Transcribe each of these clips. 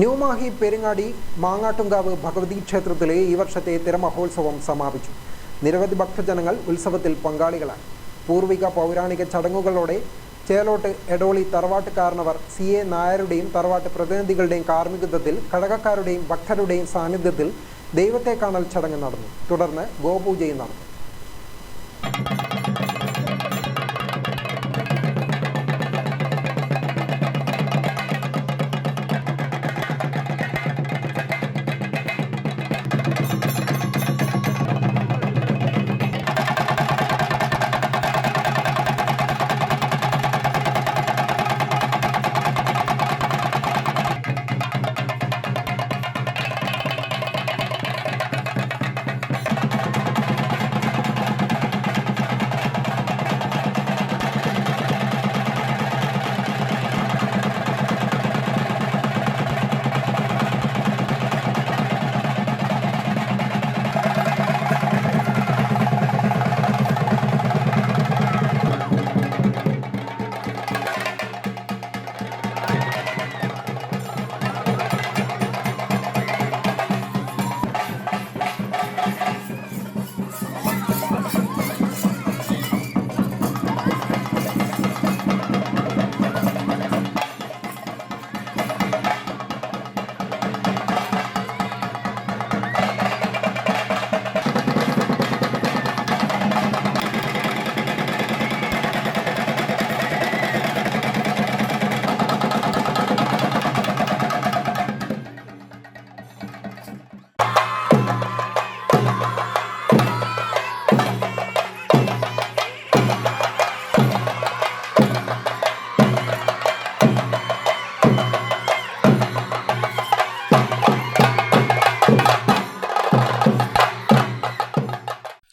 ന്യൂമാഹി പെരിങ്ങാടി മാങ്ങാട്ടുംകാവ് ഭഗവതി ക്ഷേത്രത്തിലെ ഈ വർഷത്തെ തിരമഹോത്സവം സമാപിച്ചു. നിരവധി ഭക്തജനങ്ങൾ ഉത്സവത്തിൽ പങ്കാളികളായി. പൂർവിക പൗരാണിക ചടങ്ങുകളോടെ ചേലോട്ട് എടോളി തറവാട്ട് കാരണവർ CA നായരുടെയും തറവാട്ട് പ്രതിനിധികളുടെയും കാർമ്മികത്വത്തിൽ കഴകക്കാരുടെയും ഭക്തരുടെയും സാന്നിധ്യത്തിൽ ദൈവത്തെ കാണൽ ചടങ്ങ് നടന്നു. തുടർന്ന് ഗോപൂജയും നടന്നു.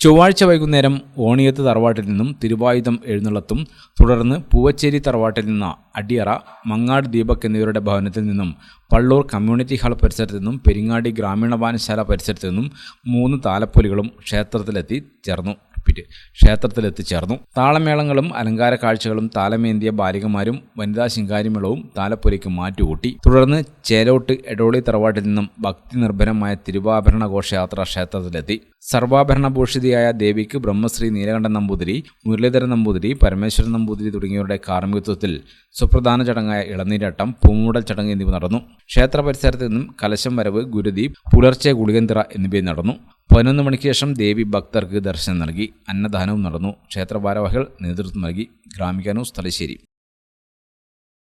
ചൊവ്വാഴ്ച വൈകുന്നേരം ഓണിയത്ത് തറവാട്ടിൽ നിന്നും തിരുവായുധം എഴുന്നള്ളത്തും, തുടർന്ന് പൂവച്ചേരി തറവാട്ടിൽ നിന്ന് അടിയറ, മങ്ങാട് ദീപക് എന്നിവരുടെ ഭവനത്തിൽ നിന്നും പള്ളൂർ കമ്മ്യൂണിറ്റി ഹാൾ പരിസരത്തു നിന്നും പെരിങ്ങാടി ഗ്രാമീണ വായനശാല പരിസരത്തു നിന്നും 3 താലപ്പൊലികളും ക്ഷേത്രത്തിലെത്തിച്ചേർന്നു. താളമേളങ്ങളും അലങ്കാര കാഴ്ചകളും താലമേന്തിയ ബാലികമാരും വനിതാ ശിങ്കാരിമേളവും താലപ്പൊലിക്ക് മാറ്റുകൂട്ടി. തുടർന്ന് ചേലോട്ട് എടോളി തറവാട്ടിൽ നിന്നും ഭക്തി നിർഭരമായ തിരുവാഭരണ ഘോഷയാത്ര ക്ഷേത്രത്തിലെത്തി. സർവാഭരണഭൂഷിതയായ ദേവിക്ക് ബ്രഹ്മശ്രീ നീലകണ്ഠൻ നമ്പൂതിരി, മുരളീധരൻ നമ്പൂതിരി, പരമേശ്വരൻ നമ്പൂതിരി തുടങ്ങിയവരുടെ കാർമ്മികത്വത്തിൽ സുപ്രധാന ചടങ്ങായ ഇളനീരാട്ടം, പൂമൂടൽ ചടങ്ങ് എന്നിവ നടന്നു. ക്ഷേത്ര പരിസരത്ത് നിന്നും കലശം വരവ്, ഗുരുദീപ്, പുലർച്ചെ ഗുളികന്തിറ എന്നിവയും നടന്നു. 11 മണിക്ക് ശേഷം ദേവി ഭക്തർക്ക് ദർശനം നൽകി. അന്നദാനവും നടന്നു. ക്ഷേത്ര ഭാരവാഹികൾ നേതൃത്വം നൽകി. ഗ്രാമിക ന്യൂസ്, തലശ്ശേരി.